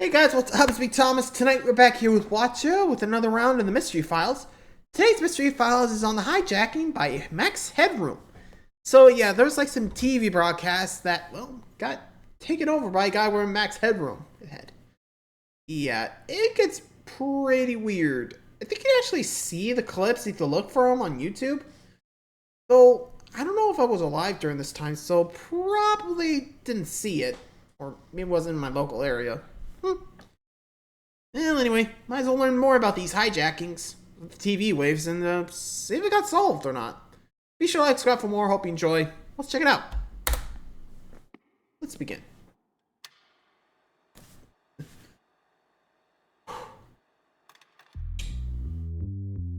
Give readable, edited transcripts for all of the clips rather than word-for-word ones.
Hey guys, what's up? It's me, Thomas. Tonight we're back here with Watcha with another round in the Mystery Files. Today's Mystery Files is on the Hijacking by Max Headroom. So yeah, there's like some TV broadcasts that, well, got taken over by a guy wearing Max Headroom head. Yeah, it gets pretty weird. I think you can actually see the clips if you look for them on YouTube. So, I don't know if I was alive during this time, so probably didn't see it. Or maybe it wasn't in my local area. Well, anyway, might as well learn more about these hijackings of the TV waves and see if it got solved or not. Be sure to like, subscribe for more. Hope you enjoy. Let's check it out. Let's begin.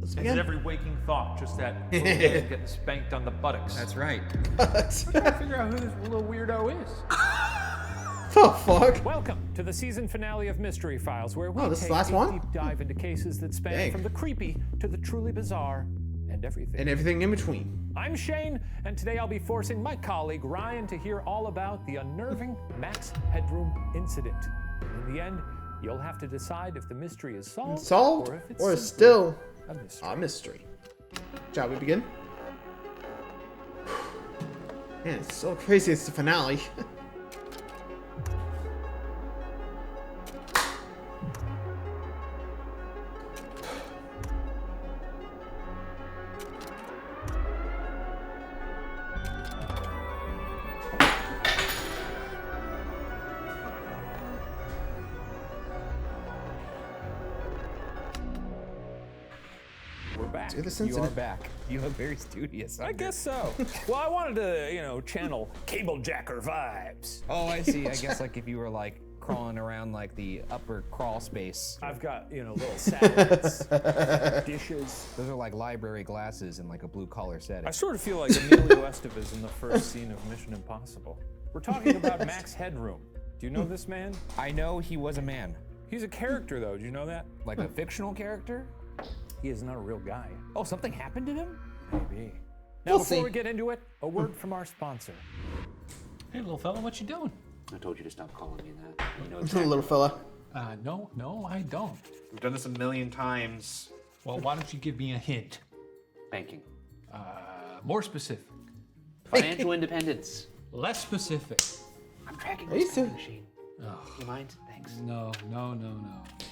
Is every waking thought just that little kid getting spanked on the buttocks? That's right. I'm trying to figure out who this little weirdo is. The fuck? Welcome to the season finale of Mystery Files, where we this is take the last a one? deep dive into cases that span from the creepy to the truly bizarre and everything. And everything in between. I'm Shane, and today I'll be forcing my colleague Ryan to hear all about the unnerving Max Headroom incident. In the end, you'll have to decide if the mystery is solved, Or if it's it's simply still a mystery. a mystery. Shall we begin? Man, it's so crazy it's the finale. We're back. Do this You are incident. back. You look very studious. I guess so. Well, I wanted to, channel cable jacker vibes. Oh, I see. I guess like if you were like crawling around like the upper crawl space. I've got, little satellites, dishes. Those are like library glasses in like a blue collar setting. I sort of feel like Emilio Estevez in the first scene of Mission Impossible. We're talking about Max Headroom. Do you know this man? I know he was a man. He's a character, though. Do you know that? Like a fictional character? He is not a real guy. Oh, something happened to him? Maybe. Now, We'll before see. we get into it, a word from our sponsor. Hey, little fella, what you doing? I told you to stop calling me that. You know Little fella. No, I don't. We've done this a million times. Well, why don't you give me a hint? Banking. More specific. Financial independence. Less specific. I'm tracking Are you this serious? machine. Oh, You mind? Thanks. no.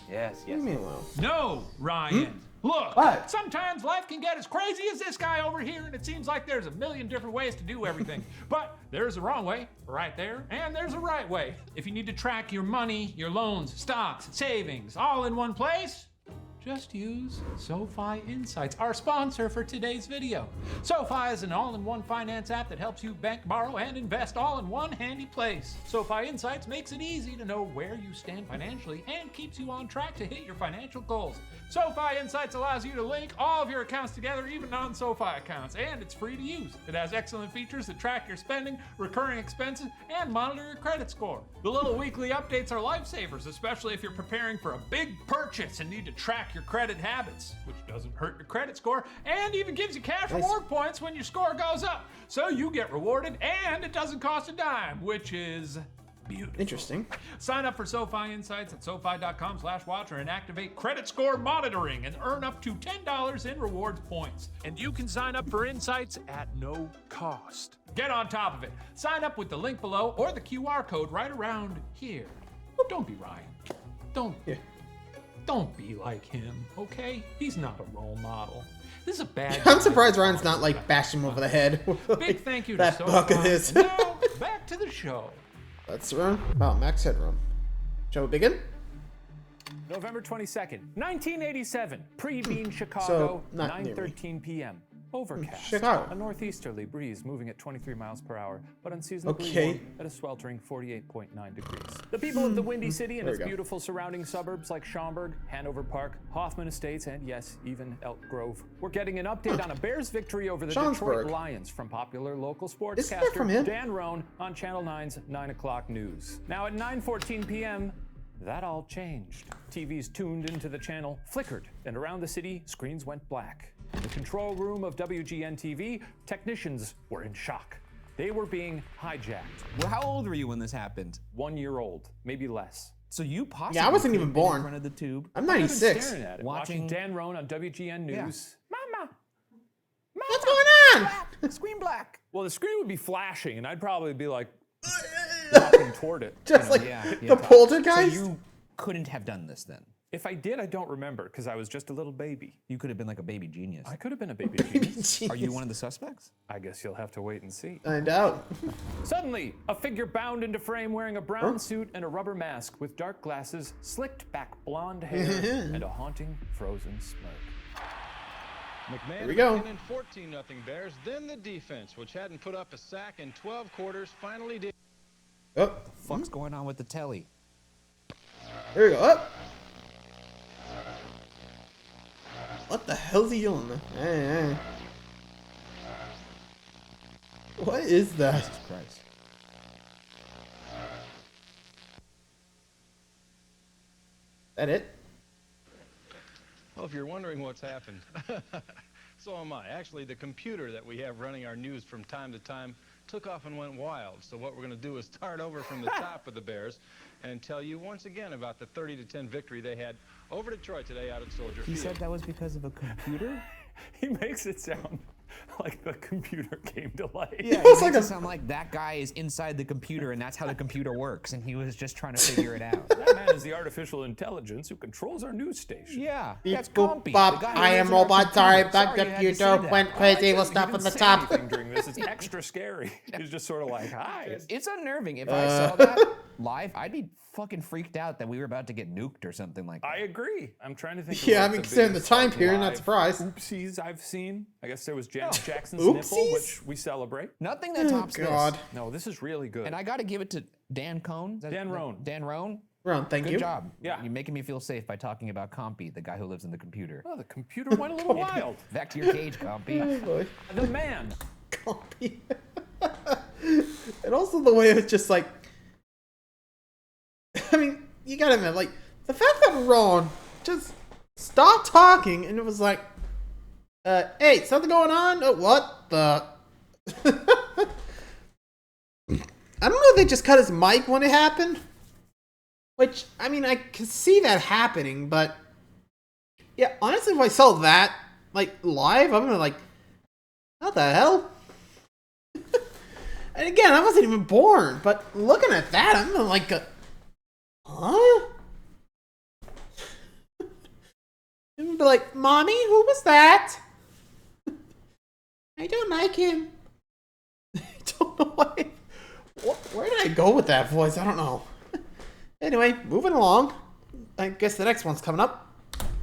Yes, yes. Leave me alone. No, Ryan. Look, What? sometimes life can get as crazy as this guy over here, and it seems like there's a million different ways to do everything. But there's a wrong way, right there, and there's a right way. If you need to track your money, your loans, stocks, savings, all in one place, just use SoFi Insights, our sponsor for today's video. SoFi is an all-in-one finance app that helps you bank, borrow, and invest all in one handy place. SoFi Insights makes it easy to know where you stand financially and keeps you on track to hit your financial goals. SoFi Insights allows you to link all of your accounts together, even non-SoFi accounts, and it's free to use. It has excellent features that track your spending, recurring expenses, and monitor your credit score. The little weekly updates are lifesavers, especially if you're preparing for a big purchase and need to track your credit habits, which doesn't hurt your credit score and even gives you cash reward points when your score goes up. So you get rewarded and it doesn't cost a dime, which is beautiful. Interesting. Sign up for SoFi Insights at SoFi.com/Watcher and activate credit score monitoring and earn up to $10 in rewards points. And you can sign up for Insights at no cost. Get on top of it. Sign up with the link below or the QR code right around here. Don't be Ryan. Don't be like him, okay? He's not a role model. This is a bad I'm surprised Ryan's not like bashing him over the head. with, Big like, thank you to that SoFi. buck of his. And now, back to the show. Let's learn about Max Headroom. Shall we begin? November 22nd, 1987, pre-Bean, Chicago, not near me. 9:13 p.m. Overcast. Chicago. A northeasterly breeze moving at 23 miles per hour, but unseasonably Okay. warm at a sweltering 48.9 degrees. The people of the Windy City and There its we go. beautiful surrounding suburbs like Schaumburg, Hanover Park, Hoffman Estates, and yes, even Elk Grove, were getting an update on a Bears victory over the Detroit Schaumburg. Lions from popular local Isn't that from sportscaster him? Dan Roan on Channel 9's 9 o'clock news. Now at 9:14 p.m., that all changed. TVs tuned into the channel flickered, and around the city, screens went black. In the control room of WGN-TV, technicians were in shock. They were being hijacked. Well, how old were you when this happened? 1 year old, maybe less. So you possibly Yeah, I wasn't even could've been born. in front of the tube. I'm I've been 96. staring at it, Watching- watching Dan Roan on WGN News. Mama! What's going on? Screen black. Well, the screen would be flashing, and I'd probably be like walking toward it. Just like Yeah, the yeah. poltergeist. So you couldn't have done this then. If I did, I don't remember because I was just a little baby. You could have been like a baby genius. I could have been a baby genius. Are you one of the suspects? I guess you'll have to wait and see. I doubt. Suddenly, a figure bound into frame wearing a brown suit and a rubber mask with dark glasses, slicked back blonde hair, and a haunting frozen smirk. McMahon Here we go. in 14-0 Bears. Then the defense, which hadn't put up a sack in 12 quarters, finally did. Oh, Fuck's going on with the telly? here we go. Up. What the hell's he doing? Hey. What is that? Jesus Christ. That it? Well, if you're wondering what's happened, so am I. Actually, the computer that we have running our news from time to time took off and went wild. So what we're going to do is start over from the top of the Bears and tell you once again about the 30-10 victory they had over Detroit today out at Soldier He Field. said that was because of a computer? He makes it sound like the computer came to life. Yeah, It's it like makes a- it sound like that guy is inside the computer and that's how the computer works and he was just trying to figure it out. That man is the artificial intelligence who controls our news station. Yeah, Beep, that's boop, Compy. bop. the guy who I am lives in our robot. Sorry, computer. that Sorry you had to computer say that. went crazy. We'll He stop didn't on the say top. anything during this. It's extra scary. He's just sort of like, hi. It's unnerving. If I saw that live, I'd be fucking freaked out that we were about to get nuked or something like that. I agree. I'm trying to think. Of Yeah, what I mean, the considering the biggest, time like, period, not live surprised. Oopsies I've seen. I guess there was Janet Jackson's Oopsies? nipple, which we celebrate. Nothing that tops God. this. No, this is really good. And I got to give it to Dan Cohn. Dan Roan. Dan Roan. Ron, thank Good you. job. Yeah. You're making me feel safe by talking about Compy, the guy who lives in the computer. Oh, the computer went a little wild. Back to your cage, Compy. Oh, boy. The man. Copy. And also the way it's just like, I mean, you gotta admit, like, the fact that Ron just stopped talking and it was like, hey, something going on? Oh, what the? I don't know if they just cut his mic when it happened. Which, I mean, I can see that happening, but yeah, honestly, if I saw that, like, live, I'm gonna like, what the hell? And again, I wasn't even born, but looking at that, I'm gonna like, huh? I'm gonna be like, Mommy, who was that? I don't like him. I don't know why. Where did I go with that voice? I don't know. Anyway, moving along. I guess the next one's coming up.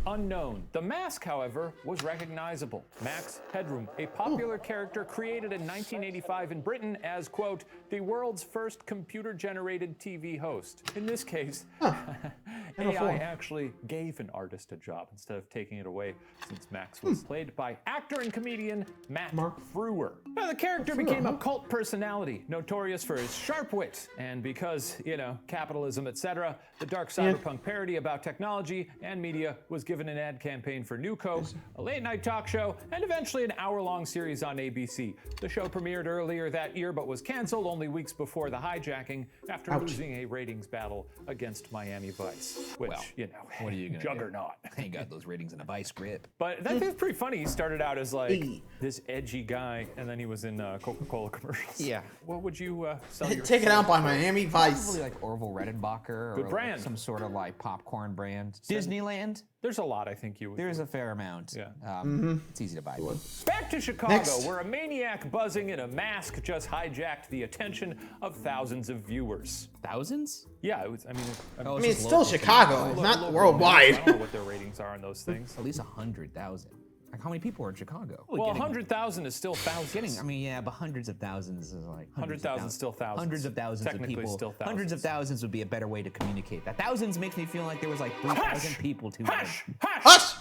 Unknown. The mask, however, was recognizable. Max Headroom, a popular character created in 1985 in Britain as, quote, the world's first computer-generated TV host. In this case, AI actually gave an artist a job instead of taking it away, since Max was played by actor and comedian Matt Frewer. Now, the character became a cult personality, notorious for his sharp wit, and because, you know, capitalism, etc., the dark cyberpunk parody about technology and media was given an ad campaign for New Coke, a late-night talk show, and eventually an hour-long series on ABC. The show premiered earlier that year, but was canceled only weeks before the hijacking after losing a ratings battle against Miami Vice, which, you know, What are you gonna juggernaut. do? He got those ratings in a vice grip. But that's pretty funny. He started out as like this edgy guy, and then he was in Coca-Cola commercials. Yeah. What would you sell your Taken out by Miami Vice. Probably like Orville Redenbacher or Good like brand. some sort of like popcorn brand. Disneyland. There's a lot I think you would. There's a fair amount. Yeah. It's easy to buy. Back to Chicago, Next. where a maniac buzzing in a mask just hijacked the attention of thousands of viewers. Thousands? Yeah, it was. I mean, I mean, it's still Chicago, local not news. worldwide. I don't know what their ratings are on those things. At least 100,000. Like how many people are in Chicago? Well, 100,000 is still thousands. Getting, I mean, yeah, but hundreds of thousands is like 100,000 is still thousands. Hundreds of thousands of Technically people. still Hundreds of thousands would be a better way to communicate that. Thousands makes me feel like there was like 3,000 people too. Hush! Hush! Hush!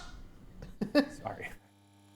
Sorry.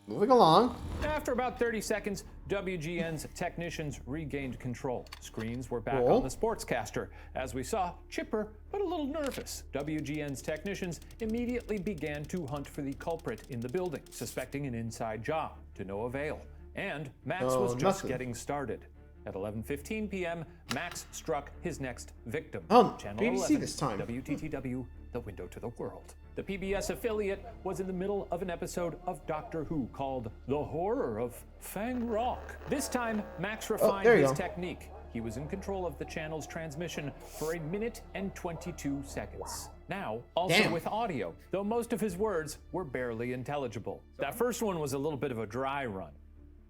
Moving along. After about 30 seconds, WGN's technicians regained control. Screens were back Cool. on the sportscaster. As we saw, chipper but a little nervous, WGN's technicians immediately began to hunt for the culprit in the building, suspecting an inside job, to no avail. And Max was just nothing. getting started. At 11:15 p.m., Max struck his next victim. Oh, Channel BBC 11, this time. WTTW, the window to the world. The PBS affiliate was in the middle of an episode of Doctor Who called The Horror of Fang Rock. This time, Max refined there you his go. technique. He was in control of the channel's transmission for 1 minute and 22 seconds. Now, also Damn. with audio, though most of his words were barely intelligible. That first one was a little bit of a dry run.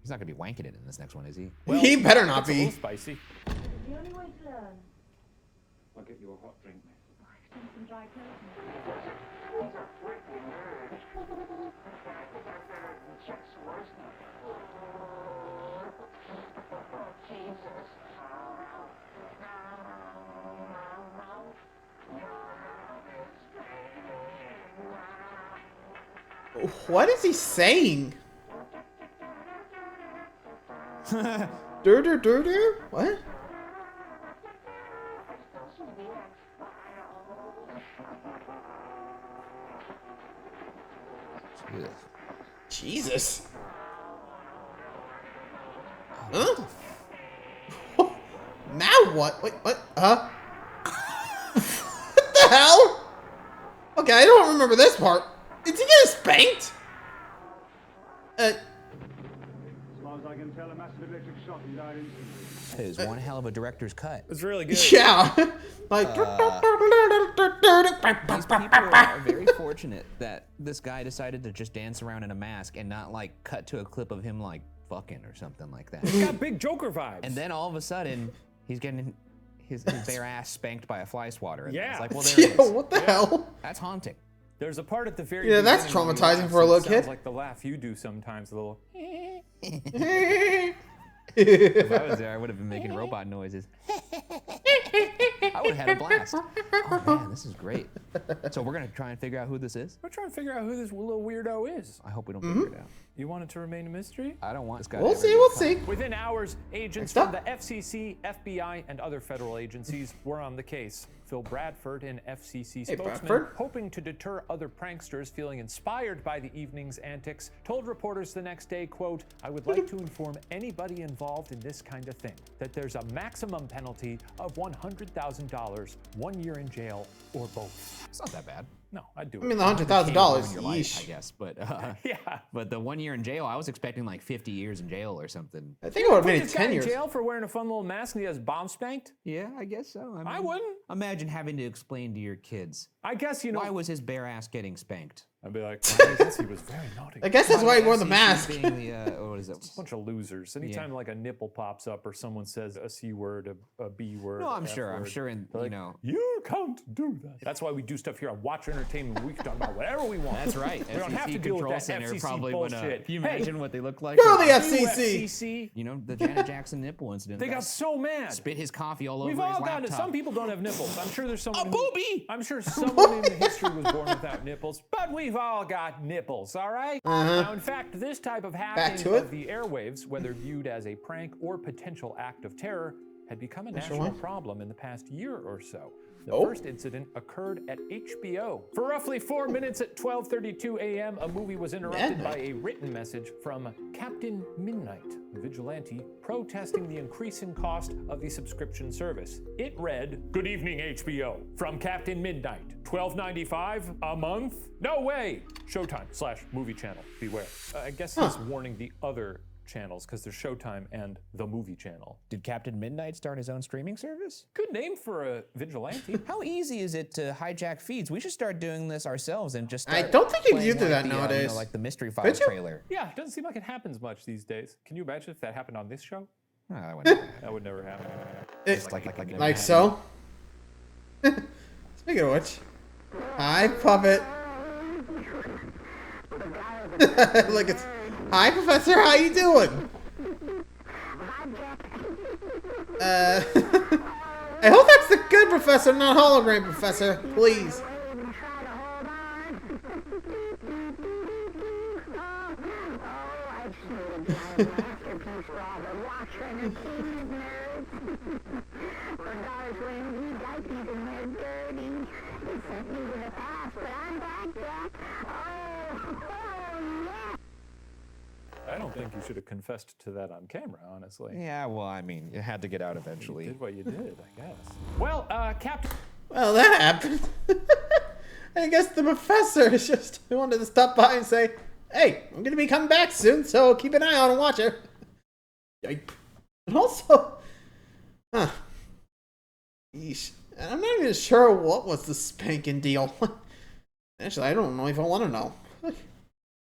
He's not gonna be wanking it in this next one, is he? Well, He better not that's a little be. spicy. The only way to learn. I'll get you a hot drink. Some dry clothing. What is he saying? Dur. What? Ugh. Jesus. Huh? Now what? Wait, what? Huh? What the hell? Okay, I don't remember this part. Did he get spanked? As far as I can tell, a massive electric shock and died instantly. That is one hell of a director's cut. It was really good. Yeah. Like. These people are very fortunate that this guy decided to just dance around in a mask and not like cut to a clip of him like fucking or something like that. It's got big Joker vibes. And then all of a sudden, he's getting his bare ass spanked by a fly swatter. And Yeah. it's like, well, there it Yeah, is. what the hell? That's haunting. There's a part at the very Yeah, that's beginning where he traumatizing laughs, for a and little it sounds kid. like the laugh you do sometimes, a little. If I was there, I would have been making robot noises. I would have had a blast. Oh man, this is great. So we're gonna try and figure out who this is. We're trying to figure out who this little weirdo is. I hope we don't figure it out. You want it to remain a mystery? I don't want this guy. We'll to ever see, get we'll caught. see. Within hours, agents Next from up. the FCC, FBI, and other federal agencies were on the case. Phil Bradford, an FCC spokesman, Bradford. hoping to deter other pranksters feeling inspired by the evening's antics, told reporters the next day, quote, "I would like to inform anybody involved in this kind of thing that there's a maximum penalty of $100,000, 1 year in jail, or both." It's not that bad. No, I'd do it. I mean, the Can't ruin $100,000. your life, I Yeesh. guess. But yeah. but the 1 year in jail, I was expecting like 50 years in jail or something. I think it would have Put made it this guy 10 in years. jail for wearing a fun little mask and he has bomb spanked? Yeah, I guess so. I wouldn't. Imagine having to explain to your kids I guess, you know. why was his bare ass getting spanked. I'd be like, well, I guess he was very naughty. I guess that's why he wore the FCC mask. Being the, what is it? Bunch of losers. Anytime like a nipple pops up or someone says a C word, a B word. No, I'm a F sure. I'm word, sure. In they're you like, know. you can't do that. That's why we do stuff here on Watch Entertainment. We can talk about whatever we want. That's right. We don't have to FCC deal with Control that Center FCC probably bullshit. would. Can you Hey, imagine what they look like? Go the you FCC. FCC. You know, the Janet Jackson nipple incident. They got so mad. spit his coffee all over We've his all laptop. gotten it. Some people don't have nipples. I'm sure there's someone. A booby! I'm sure someone in history was born without nipples, but we've all got nipples, all right? Now, in fact, this type of happening to it. of the airwaves, whether viewed as a prank or potential act of terror, had become a Sure national was. problem in the past year or so. The Oh. first incident occurred at HBO. For roughly 4 minutes at 12:32 a.m., a movie was interrupted by a written message from Captain Midnight, a vigilante, protesting the increasing cost of the subscription service. It read, "Good evening, HBO. From Captain Midnight. $12.95 a month? No way! Showtime/Movie Channel. Beware." I guess he's warning the other channels because there's Showtime and the Movie Channel. Did Captain Midnight start his own streaming service? Good name for a vigilante. How easy is it to hijack feeds? We should start doing this ourselves and just. I Start don't think you playing do that like the, nowadays. like the Mystery Files you? trailer. Yeah, it doesn't seem like it happens much these days. Can you imagine if that happened on this show? Oh, that wouldn't happen. That would never happen. It- like like so. Speaking of which, hi puppet. Look, it's hi Professor. How you doing? I hope that's the good Professor, not hologram Professor. Please. I don't think you should have confessed to that on camera, honestly. Yeah, well, I mean, it had to get out You eventually. did what you did, I guess. Well, Captain... Well, that happened. I guess the professor just wanted to stop by and say, hey, I'm going to be coming back soon, so keep an eye on and watch her. Yikes. And also, yeesh, I'm not even sure what was the spanking deal. Actually, I don't know if I want to know.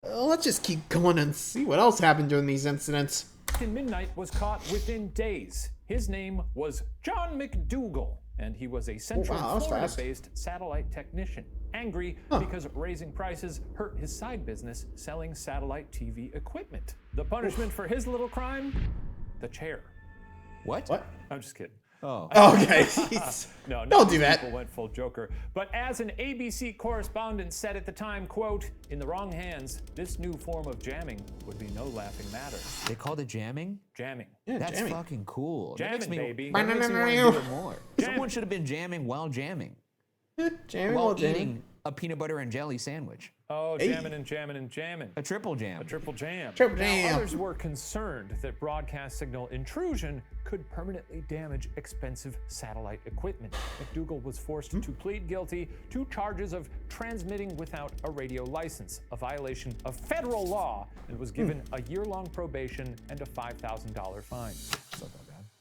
Let's just keep going and see what else happened during these incidents. Captain Midnight was caught within days. His name was John McDougal, and he was a Central Florida-based satellite technician. Angry because raising prices hurt his side business selling satellite TV equipment. The punishment for his little crime? The chair. What? I'm just kidding. Oh. Okay. No, don't do that. People went full Joker. But as an ABC correspondent said at the time, quote, in the wrong hands, this new form of jamming would be no laughing matter. They called it jamming? Jamming. Yeah, That's jamming. fucking cool. Jamming, baby. That makes me want to do it more. Jamming. Someone should have been jamming while jamming. Jamming While while jamming. eating a peanut butter and jelly sandwich. Oh, jamming and jamming and jamming. A triple jam. A triple jam. Triple Now, jam. others were concerned that broadcast signal intrusion could permanently damage expensive satellite equipment. McDougal was forced to plead guilty to charges of transmitting without a radio license, a violation of federal law, and was given a year-long probation and a $5,000 fine.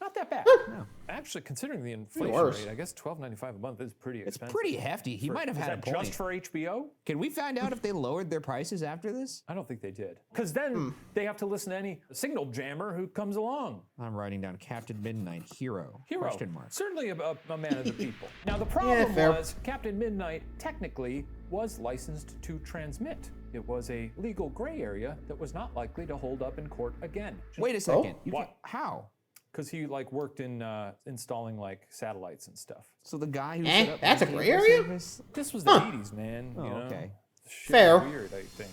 Not that bad. No. Actually, considering the inflation worse. rate, I guess $12.95 a month is pretty It's expensive. pretty hefty. He might have Is had a that point. just for HBO? Can we find out if they lowered their prices after this? I don't think they did. Because then they have to listen to any signal jammer who comes along. I'm writing down Captain Midnight Hero. Question mark. Certainly a man of the people. Now, the problem fair. was Captain Midnight technically was licensed to transmit. It was a legal gray area that was not likely to hold up in court again. Wait a second. What? How? Because he worked in installing satellites and stuff. So the guy who set up that's a the gray cable area? service- This was the 80s, man. Oh, you know? okay. Shit Fair. was weird, I think.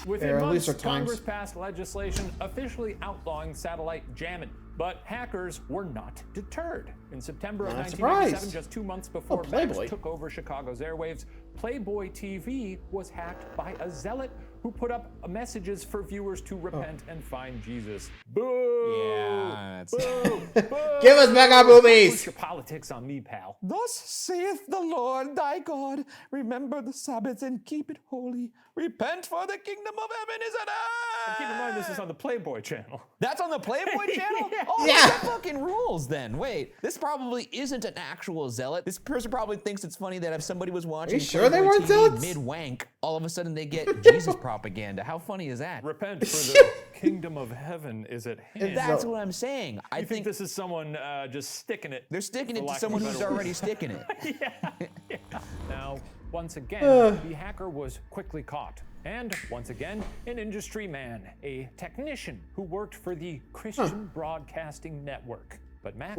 Within Fair, at months, least our times. Congress passed legislation officially outlawing satellite jamming. But hackers were not deterred. In September of Not 1987, surprised. just 2 months before Playboy. Max took over Chicago's airwaves, Playboy TV was hacked by a zealot who put up messages for viewers to repent and find Jesus. Boo! Yeah, that's... Boo! Boo! Give us back our boobies! Push your politics on me, pal. Thus saith the Lord thy God, remember the Sabbath and keep it holy. Repent, for the kingdom of heaven is at hand. And keep in mind, this is on the Playboy channel. That's on the Playboy channel? Yeah. Oh, Yeah. that fucking rules then. Wait, this probably isn't an actual zealot. This person probably thinks it's funny that if somebody was watching sure they Playboy weren't TV zealots? mid-wank, all of a sudden they get Jesus propaganda. How funny is that? Repent, for the kingdom of heaven is at hand. That's what I'm saying. I I think this is someone just sticking it. they're sticking for it to lack of someone a who's better word. already sticking it. Yeah. Now, once again, the hacker was quickly caught. And once again, an industry man, a technician who worked for the Christian Broadcasting Network. But Max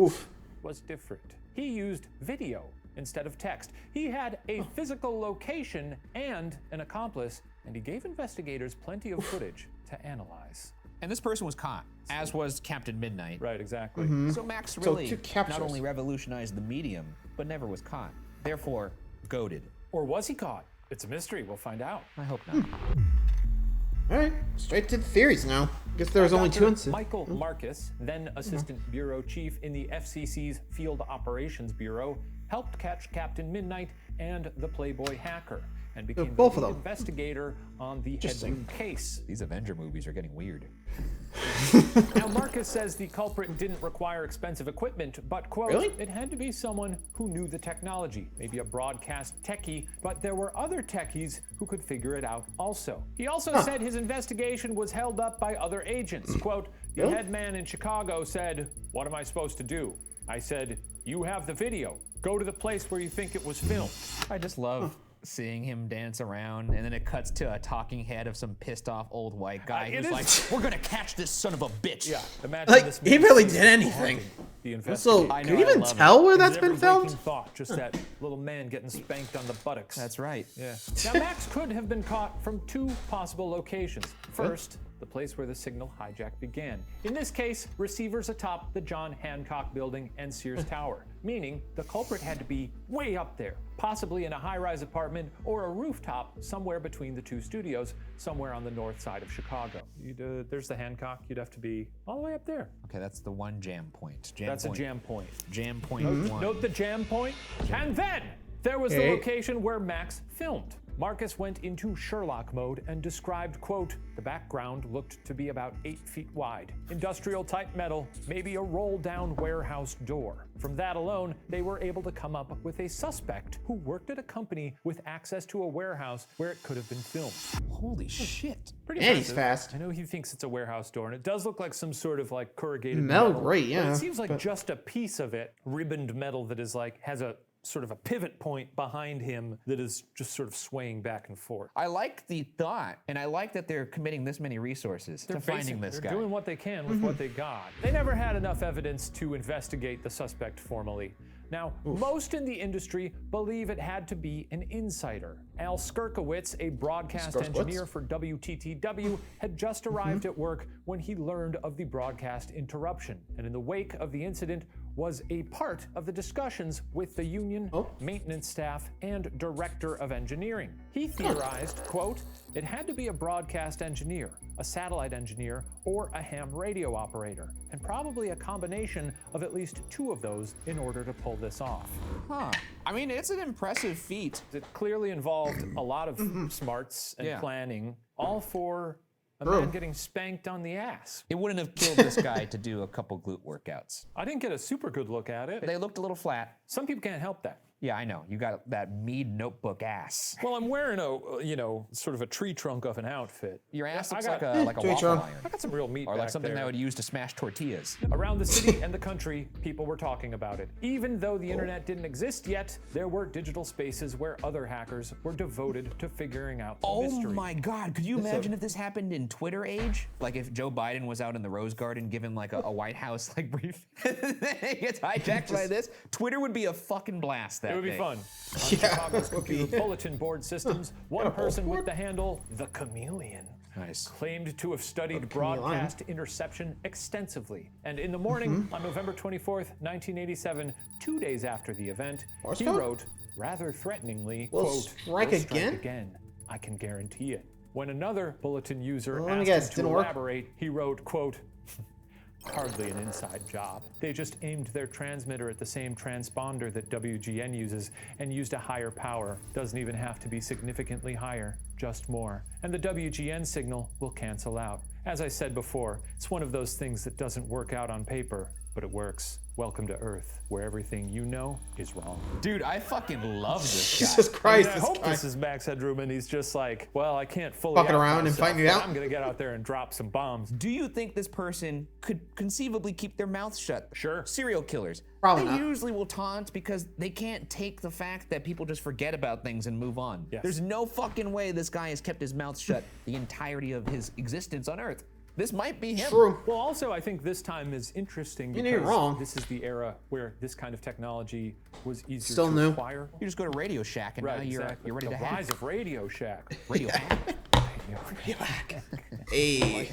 was different. He used video instead of text. He had a physical location and an accomplice, and he gave investigators plenty of footage to analyze. And this person was caught, as was Captain Midnight. Right, exactly. So Max really two captures. not only revolutionized the medium, but never was caught. Therefore, goated. Or was he caught? It's a mystery. We'll find out. I hope not. Alright, straight to the theories now. Guess there was only two Dr. incidents. Michael Marcus, then Assistant Bureau Chief in the FCC's Field Operations Bureau, helped catch Captain Midnight and the Playboy hacker, and became both the of lead them. investigator on the Headroom case. These Avenger movies are getting weird. Now, Marcus says the culprit didn't require expensive equipment, but, quote, Really? it had to be someone who knew the technology, maybe a broadcast techie, but there were other techies who could figure it out also. He also said his investigation was held up by other agents. Quote, the Really? head man in Chicago said, what am I supposed to do? I said, you have the video. Go to the place where you think it was filmed. I just love seeing him dance around, and then it cuts to a talking head of some pissed off old white guy it who's like, is- we're gonna catch this son of a bitch. Yeah, imagine Like, this he man really facing did anything. The So, investigator. I know, can you I even love it. tell where His that's been every filmed? waking thought, just that little man getting spanked on the buttocks. That's right. Yeah. Now, Max could have been caught from two possible locations. First, the place where the signal hijack began. In this case, receivers atop the John Hancock Building and Sears Tower, meaning the culprit had to be way up there, possibly in a high-rise apartment or a rooftop somewhere between the two studios, somewhere on the north side of Chicago. There's the Hancock, you'd have to be all the way up there. Okay, that's the one jam point. That's a jam point. Jam point one. Note the jam point. And then there was the location where Max filmed. Marcus went into Sherlock mode and described, quote, the background looked to be about 8 feet wide. Industrial type metal, maybe a roll down warehouse door. From that alone, they were able to come up with a suspect who worked at a company with access to a warehouse where it could have been filmed. Holy shit. Pretty And he's impressive. fast. I know he thinks it's a warehouse door, and it does look like some sort of like corrugated Metal, metal. great, But yeah, it seems like but- just a piece of it, ribboned metal that is like, has a sort of a pivot point behind him that is just sort of swaying back and forth. I like the thought, and I like that they're committing this many resources to finding this guy. They're doing what they can with what they got. They never had enough evidence to investigate the suspect formally. Now, most in the industry believe it had to be an insider. Al Skirkowitz, a broadcast engineer for WTTW, had just arrived at work when he learned of the broadcast interruption, and in the wake of the incident was a part of the discussions with the union, maintenance staff, and director of engineering. He theorized, quote, it had to be a broadcast engineer, a satellite engineer, or a ham radio operator, and probably a combination of at least 2 of those in order to pull this off. Huh. I mean, it's an impressive feat. It clearly involved a lot of smarts and planning, all for a man getting spanked on the ass. It wouldn't have killed this guy to do a couple glute workworkouts. I didn't get a super good look at it. They looked a little flat. Some people can't help that. Yeah, I know. You got that Mead notebook ass. Well, I'm wearing a, sort of a tree trunk of an outfit. Your ass I looks got- like a waffle iron. I got some real meat Or like back something there. that I would use to smash tortillas. Around the city and the country, people were talking about it. Even though the internet didn't exist yet, there were digital spaces where other hackers were devoted to figuring out the mystery. Oh my God, could you imagine if this happened in Twitter age? Like if Joe Biden was out in the Rose Garden given like a White House like brief, he gets hijacked by this. Twitter would be a fucking blast that It would be day. fun. On Chicago's computer bulletin board systems, one person with the handle The Chameleon Nice. claimed to have studied broadcast interception extensively. And in the morning, on November 24th, 1987, 2 days after the event, he wrote, rather threateningly, We'll quote, strike "We'll again?" again, I can guarantee it. When another bulletin user Let me asked guess, him to didn't work? elaborate, he wrote, quote, hardly an inside job. They just aimed their transmitter at the same transponder that WGN uses and used a higher power. Doesn't even have to be significantly higher, just more. And the WGN signal will cancel out. As I said before, it's one of those things that doesn't work out on paper, but it works. Welcome to Earth, where everything you know is wrong. Dude, I fucking love this guy. Jesus Christ, I this hope guy. this is Max Headroom and he's just like, well, I can't fully Fucking out around and myself, fighting it but out? I'm gonna get out there and drop some bombs. Do you think this person could conceivably keep their mouth shut? Sure. Serial killers. Probably they not. usually will taunt because they can't take the fact that people just forget about things and move on. Yes. There's no fucking way this guy has kept his mouth shut the entirety of his existence on Earth. This might be him. True. Well, also, I think this time is interesting You because ain't wrong. this is the era where this kind of technology was easier Still to new. acquire. You just go to Radio Shack and Right, now you're exactly. ready the to hack. rise of Radio Shack. Radio Hack. Hey.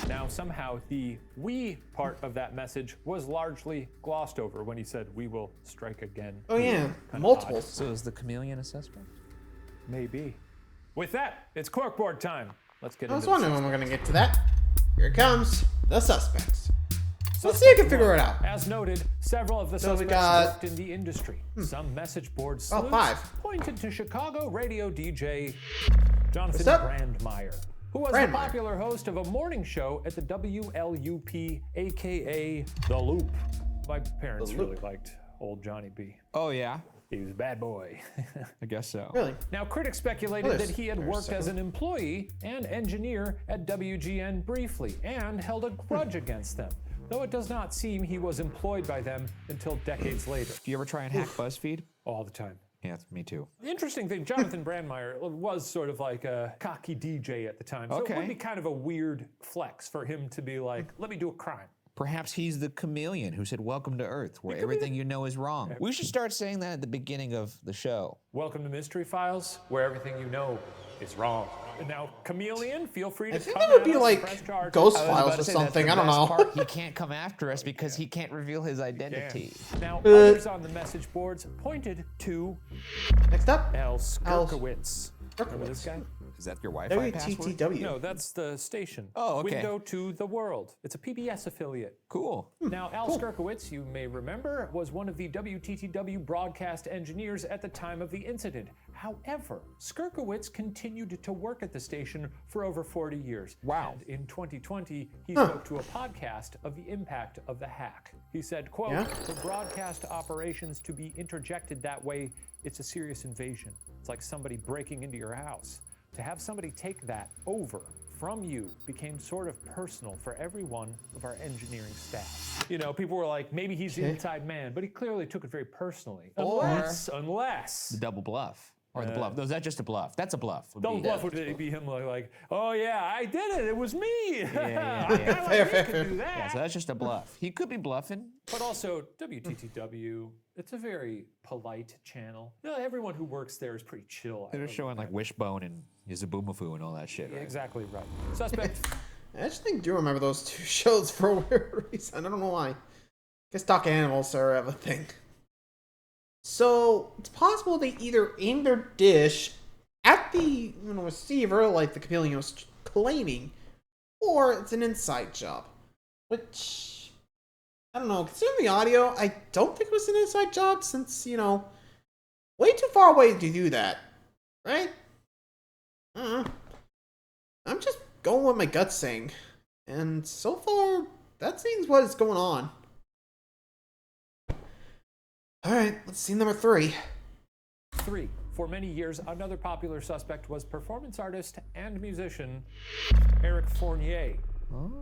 Now, somehow, the "we" part of that message was largely glossed over when he said, "We will strike again." Oh yeah, Kinda multiples. So is the chameleon a suspect? Maybe. With that, it's corkboard time. Let's get I was into wondering this. when we're gonna get to that. Here it comes. The suspects. Let's see if we can figure it out. As noted, several of the So we suspects got- worked in the industry. Some message board Oh, sleuths 5. pointed to Chicago radio DJ Jonathan up? Brandmeier, who was the Brandmeier. popular host of a morning show at the WLUP, aka The Loop. My parents The really Loop. liked old Johnny B. Oh yeah, He was a bad boy. I guess so. Really? Now, critics speculated Oh, that he had there's worked as second. an employee and engineer at WGN briefly and held a grudge against them, though it does not seem he was employed by them until decades later. Do you ever try and hack BuzzFeed? All the time. Yeah, me too. The interesting thing, Jonathan Brandmeier was sort of like a cocky DJ at the time, so Okay. it would be kind of a weird flex for him to be like, let me do a crime. Perhaps he's the chameleon who said, "Welcome to Earth, where everything you know is wrong." We should start saying that at the beginning of the show. Welcome to Mystery Files, where everything you know is wrong. And now, Chameleon, feel free to I think come that would at be us and like press charges. Ghost I was about Files to or say, that's something. the I don't best know. part. He can't come after us because he can't reveal his identity. Now, others on the message boards pointed to Next up, Al Skirkowitz. Remember this Skirkowitz. guy? Is that your Wi-Fi password? WTTW. No, that's the station. Oh, okay. Window to the World. It's a PBS affiliate. Cool. Now, Al Skirkowitz, you may remember, was one of the WTTW broadcast engineers at the time of the incident. However, Skirkowitz continued to work at the station for over 40 years. Wow. And in 2020, he spoke to a podcast of the impact of the hack. He said, quote, Yeah? "For broadcast operations to be interjected that way, it's a serious invasion. It's like somebody breaking into your house. To have somebody take that over from you became sort of personal for every one of our engineering staff." You know, people were like, maybe he's the inside man, but he clearly took it very personally. Unless The double bluff. Or the bluff. No, is that just a bluff? That's a bluff. would double be- bluff would be him like, oh yeah, I did it. It was me. yeah, A guy like me could do Yeah, that. so that's just a bluff. He could be bluffing. But also, WTTW, it's a very polite channel. You know, everyone who works there is pretty chill. They're just showing like Wishbone and Yazaboomafoo and all that shit, right? Exactly right. Suspect. I actually do remember those two shows for a weird reason. I don't know why. I guess Talk Animals are a thing. So it's possible they either aim their dish at the receiver, like the chameleon was claiming, or it's an inside job. Which, I don't know. Considering the audio, I don't think it was an inside job since, way too far away to do that. Right? I don't know. I'm just going with my gut saying. And so far, that seems what is going on. Alright, let's see number 3. 3. For many years, another popular suspect was performance artist and musician Eric Fournier.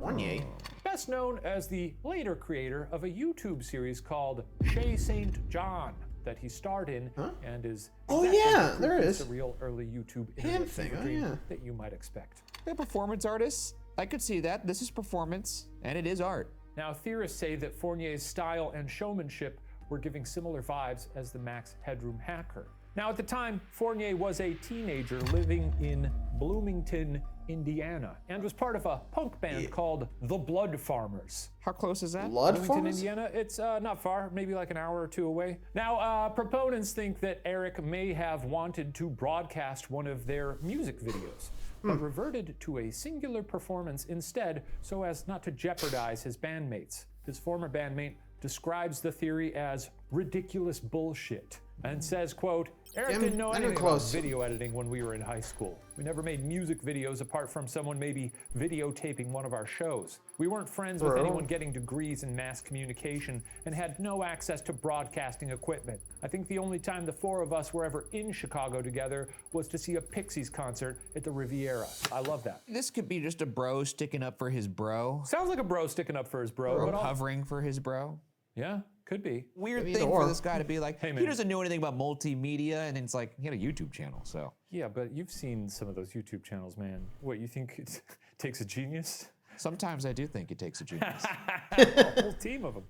Fournier? Best known as the later creator of a YouTube series called Chez St. John that he starred in and is Oh, exactly yeah, the there it creepy, is. surreal early YouTube Hand internet thing, fever oh, dream yeah. that you might expect. They're performance artists. I could see that. This is performance, and it is art. Now, theorists say that Fournier's style and showmanship were giving similar vibes as the Max Headroom hacker. Now, at the time, Fournier was a teenager living in Bloomington, Indiana, and was part of a punk band called The Blood Farmers. How close is that? Blood Bloomington, Farmers? Indiana. It's not far, maybe like an hour or two away. Now, proponents think that Eric may have wanted to broadcast one of their music videos, but reverted to a singular performance instead so as not to jeopardize his bandmates. His former bandmate describes the theory as ridiculous bullshit and says, quote, "Eric didn't know anything about video editing when we were in high school. We never made music videos apart from someone maybe videotaping one of our shows. We weren't friends with anyone getting degrees in mass communication and had no access to broadcasting equipment. I think the only time the four of us were ever in Chicago together was to see a Pixies concert at the Riviera." I love that. This could be just a bro sticking up for his bro. Sounds like a bro sticking up for his bro. But Covering for his bro. yeah, could be. Weird Maybe thing or. for this guy to be like, Hey, he man. doesn't know anything about multimedia, and it's like, he had a YouTube channel, so. Yeah, but you've seen some of those YouTube channels, man. What, you think it takes a genius? Sometimes I do think it takes a genius. A whole team of them.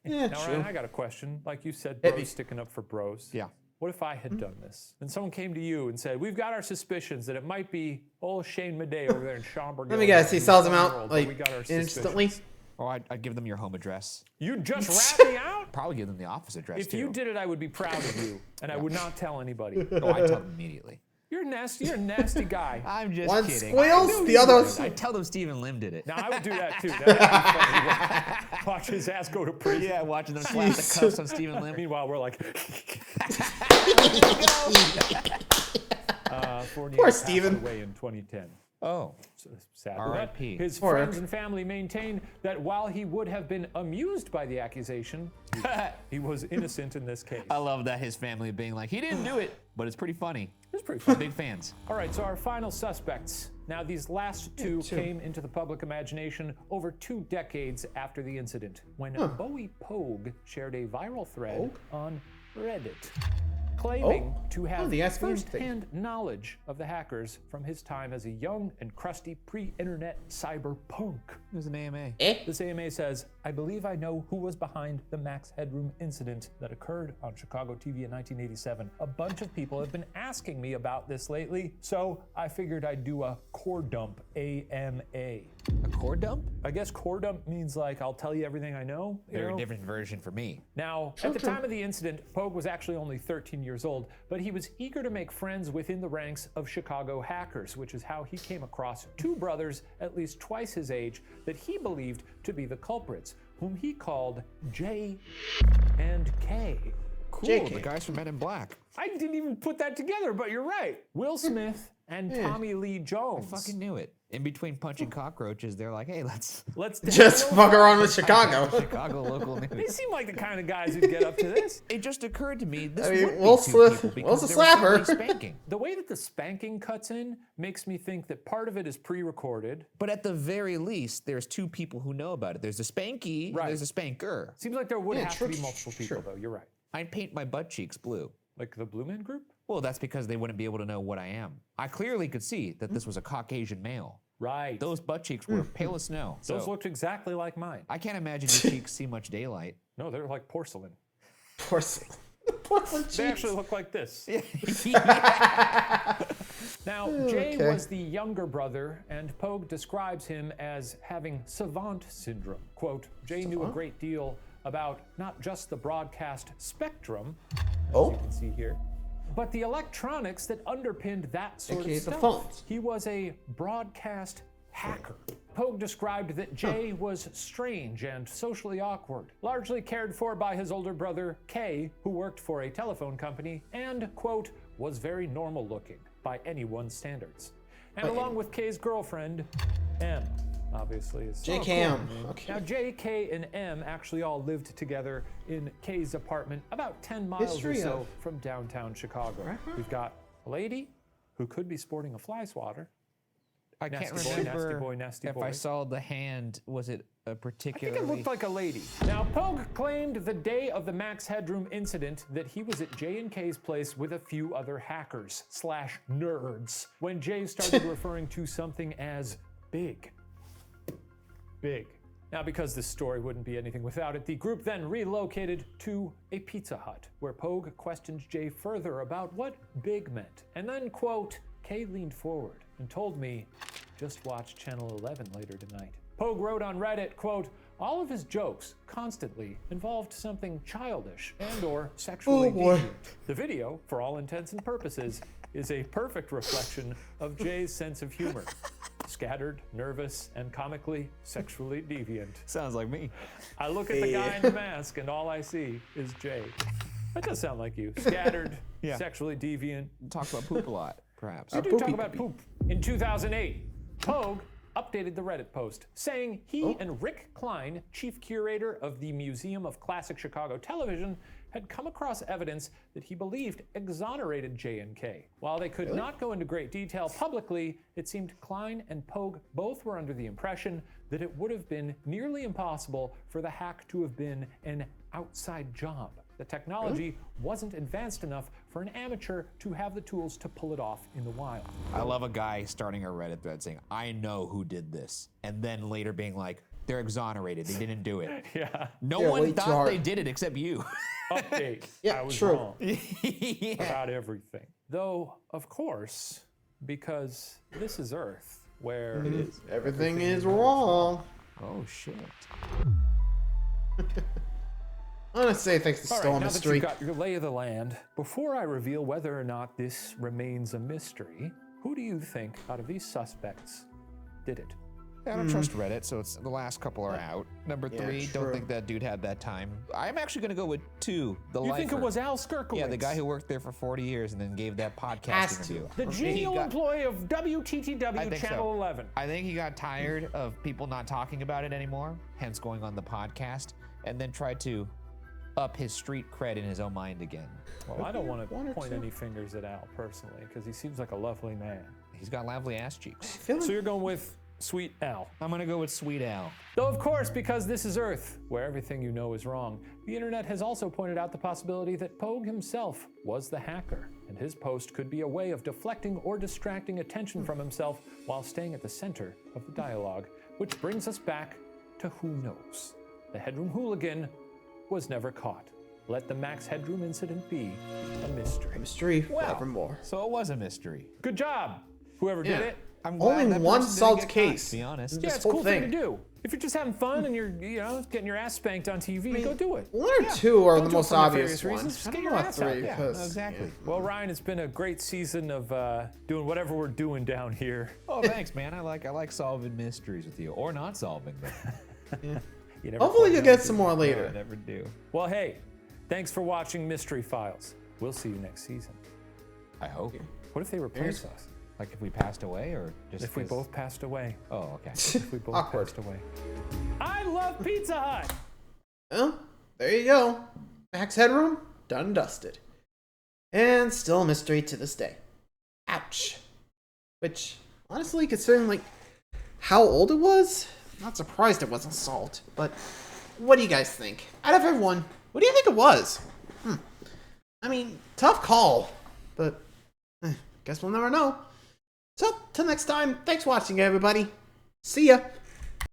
Yeah, Now, true. Ryan, I got a question. Like you said, Hit bros me. sticking up for bros. Yeah. What if I had done this? And someone came to you and said, we've got our suspicions that it might be old Shane Madej over there in Schaumburg. Let me guess, he sells them out, Illinois, but like, we got our instantly? suspicions. Or I'd give them your home address. You just rat me out? Probably give them the office address, If too. you did it, I would be proud of you, and I would not tell anybody. Oh, I'd tell them immediately. You're nasty. You're a nasty guy. I'm just One kidding. squeals, the other... I'd tell them Stephen Lim did it. Now, I would do that too. That'd be funny. Watch his ass go to prison. Yeah, watching them slap the cuffs on Stephen Lim. Meanwhile, we're like, Fournier Poor passed Stephen. away in 2010. Oh. Sad. R.I.P.. His Poor friends Eric. and family maintain that while he would have been amused by the accusation, he was innocent in this case. I love that his family being like, he didn't do it, but it's pretty funny. It's pretty funny. Big fans. All right, so our final suspects. Now, these last two came into the public imagination over 2 decades after the incident, when Bowie Pogue shared a viral thread on Reddit. claiming to have the Ask Memes thing. first-hand knowledge of the hackers from his time as a young and crusty pre-internet cyberpunk. There's an AMA. This AMA says, I believe I know who was behind the Max Headroom incident that occurred on Chicago TV in 1987. A bunch of people have been asking me about this lately, so I figured I'd do a core dump AMA. A core dump? I guess core dump means like, I'll tell you everything I know. you Very know? different version for me. Now, at the time of the incident, Pogue was actually only 13 years old, but he was eager to make friends within the ranks of Chicago hackers, which is how he came across two brothers at least twice his age that he believed to be the culprits, whom he called J and K. Cool, JK. the guys from Men in Black. I didn't even put that together, but you're right. Will Smith and Tommy Lee Jones. I fucking knew it. In between punching cockroaches, they're like, hey, let's Just fuck around with Chicago. Chicago local They news. seem like the kind of guys who'd get up to this. It just occurred to me, this I mean, would Will be two Smith- people because Will's a there was somebody slapper. spanking. The way that the spanking cuts in makes me think that part of it is pre-recorded. But at the very least, there's two people who know about it. There's a spanky, Right. and there's a spanker. Seems like there would have true, to be multiple people, true. though. You're right. I'd paint my butt cheeks blue. Like the Blue Man Group? Well, that's because they wouldn't be able to know what I am. I clearly could see that this was a Caucasian male. Right. Those butt cheeks were pale as snow. Those So looked exactly like mine. I can't imagine your cheeks see much daylight. No, they're like porcelain. Porcelain. Porcelain They cheeks. actually look like this. Now, Jay Okay. was the younger brother, and Pogue describes him as having savant syndrome. Quote, Jay knew a great deal about not just the broadcast spectrum, as you can see here, but the electronics that underpinned that sort AKA of the stuff. phones. He was a broadcast hacker. Pogue described that Jay was strange and socially awkward, largely cared for by his older brother, Kay, who worked for a telephone company, and, quote, was very normal looking by anyone's standards. And along with Kay's girlfriend, M, obviously. Is JKM. Now, Okay. J, K, and M actually all lived together in Kay's apartment about 10 miles History or so of- from downtown Chicago. We've got a lady who could be sporting a fly swatter. I can't Nasty boy, remember nasty boy, nasty if boy. I saw the hand. Was it a I think particularly? it looked like a lady. Now, Pogue claimed the day of the Max Headroom incident that he was at J&K's place with a few other hackers / nerds when Jay started referring to something as big. Big. Now, because this story wouldn't be anything without it, the group then relocated to a Pizza Hut, where Pogue questioned Jay further about what big meant. And then, quote, Kay leaned forward and told me, just watch Channel 11 later tonight. Pogue wrote on Reddit, quote, all of his jokes constantly involved something childish and or sexually boy. deviant. The video, for all intents and purposes, is a perfect reflection of Jay's sense of humor. Scattered, nervous, and comically sexually deviant. Sounds like me. I look at the guy in the mask and all I see is Jay. That does sound like you. Scattered, Yeah. sexually deviant. Talk about poop a lot, perhaps. You do talk poopy about poopy. poop. In 2008, Pogue updated the Reddit post saying he and Rick Klein, chief curator of the Museum of Classic Chicago Television, had come across evidence that he believed exonerated J&K. While they could not go into great detail publicly, it seemed Klein and Pogue both were under the impression that it would have been nearly impossible for the hack to have been an outside job. The technology wasn't advanced enough for an amateur to have the tools to pull it off in the wild. I love a guy starting a Reddit thread saying, I know who did this. And then later being like, they're exonerated. They didn't do it. Yeah. No Yeah, way one too thought hard. they did it except you. Update. Yeah, I was true. wrong about everything. Though, of course, because this is Earth, where Everything is wrong. Oh, shit. I want to say thanks to All Stolen right, now that Mystery. you've got your lay of the land, before I reveal whether or not this remains a mystery, who do you think out of these suspects did it? I don't trust Reddit, so it's the last couple are out. Number Yeah, 3, don't true. think that dude had that time. I'm actually going to go with 2, the You lifer. think it was Al Skirkowitz? Yeah, the guy who worked there for 40 years and then gave that podcast Has to. interview. The genial employee of I WTTW think Channel so. 11. I think he got tired of people not talking about it anymore, hence going on the podcast, and then tried to up his street cred in his own mind again. Well, I don't want One to or point two. any fingers at Al personally, because he seems like a lovely man. He's got lovely ass cheeks. Feeling So you're going with Sweet Al. I'm gonna go with Sweet Al. Though, of course, because this is Earth, where everything you know is wrong, the internet has also pointed out the possibility that Pogue himself was the hacker, and his post could be a way of deflecting or distracting attention from himself while staying at the center of the dialogue, which brings us back to who knows. The Headroom hooligan was never caught. Let the Max Headroom incident be a mystery. Mystery forevermore. So it was a mystery. Good job, whoever did it. I'm glad Only that one person didn't solved get caught, case. to be honest. Yeah, it's a cool thing to do. If you're just having fun and you're, getting your ass spanked on TV, go do it. One or two are Don't the do it most for obvious nefarious reasons. ones. Just I get don't your know about ass out. three. Yeah, because, exactly. Well, Ryan, it's been a great season of doing whatever we're doing down here. Oh, thanks, man. I like solving mysteries with you, or not solving them. You never Hopefully quite you'll know get what some to do. more I later. never do. Well, hey, thanks for watching Mystery Files. We'll see you next season. I hope. What if they replace us? Like if we passed away, or just If we 'cause- both passed away. Oh, okay. If we both Awkward. passed away. I love Pizza Hut! Well, there you go. Max Headroom, done and dusted. And still a mystery to this day. Ouch. Which, honestly, considering like how old it was, I'm not surprised it wasn't solved. But what do you guys think? Out of everyone, what do you think it was? I mean, tough call, but guess we'll never know. So, till next time, thanks for watching, everybody. See ya.